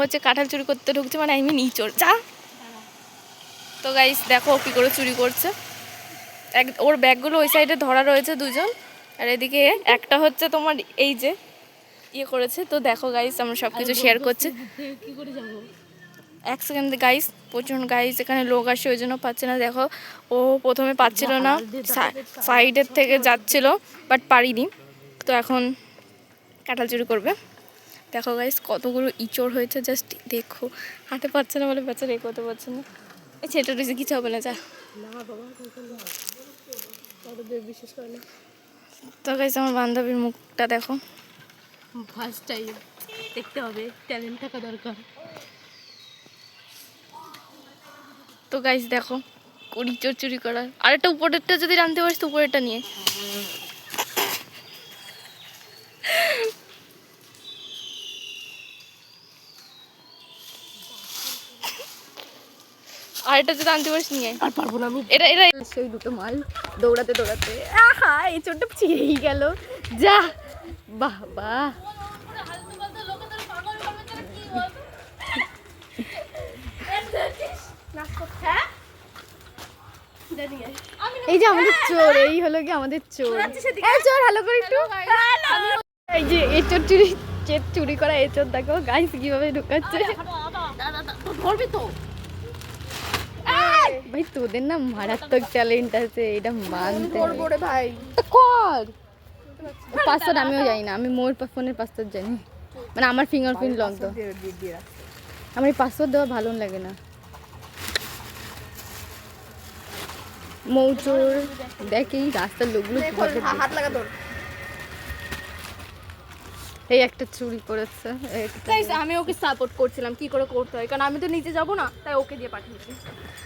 হচ্ছে কাঁঠাল চুরি করতে ঢুকছে, মানে আমি নিচোর যা। তো গাইস দেখো কি করে চুরি করছে। ওর ব্যাগগুলো ওই সাইডে ধরা রয়েছে দুজন, আর এদিকে একটা হচ্ছে তোমার এই যে ইয়ে করেছে। তো দেখো গাইস আমরা সব কিছু শেয়ার করছি। এক সেকেন্ড গাইস, প্রচুর গাইস এখানে লোক আসে ওই জন্য পাচ্ছে না। দেখো ও প্রথমে পাচ্ছিল না, সাইডের থেকে যাচ্ছিল বাট পারিনি। তো এখন কাঁঠাল চুরি করবে। দেখো গাইস কতগুলো ইঁচড় হয়েছে, জাস্ট দেখো। হাঁটে পাচ্ছে না বলে বেচারা এ করতে পারছে না। এই ছেলেটা রয়েছে, কিছু হবে না, যা। বিশেষ করে না। তো গাইস আমার বান্ধবীর মুখটা দেখো, ফার্স্ট টাইম দেখতে হবে, ট্যালেন্ট থাকা দরকার। তো গাইস দেখো ইঁচড় চুরি করার। আরেকটা উপরেরটা যদি জানতে পারিস তো উপরেরটা নিয়ে। আরেকটা যদি আনতে পারিস নিয়ে। আর পারবো না আমি। এটা এটা সেই দুটো মাল দৌড়াতে দৌড়াতে আহা এই চোরটা ছিঁড়েই গেল। যা বাহ বাহ। এই যে আমাদের চোর, এই হলো কি আমাদের চোর। এই চোর ভালো করে একটু। এই যে এঁচোর চুরি করা এঁচোর দেখো গাইস কিভাবে ঢুকাচ্ছে। ধরবি তো ভাই, তোদের না মারাত্মক ট্যালেন্ট আছে, এটা মানতে হবে ভাই। কর পাসওয়ার্ড আমিও জানি না, আমি মোর ফোনের পাসওয়ার্ড জানি, মানে আমার ফিঙ্গারপ্রিন্ট লক তো। আমার এই পাসওয়ার্ড দেওয়া ভালো লাগে না। মৌচোর দেখ এই রাস্তার লোকগুলো হাত লাগা তোর। এই একটা চুরি করেছে। আমি ওকে সাপোর্ট করছিলাম কি করে করতে হয়, কারণ আমি তো নিচে যাব না, তাই ওকে দিয়ে পাঠিয়েছি।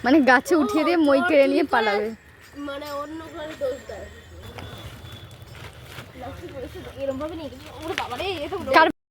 মানে গাছে উঠিয়ে দিয়ে মই কেড়ে নিয়ে পালাবে, মানে অন্য ঘরে দোষ দেয় এরকম ভাবে নিয়ে। ওরে বাবা রে,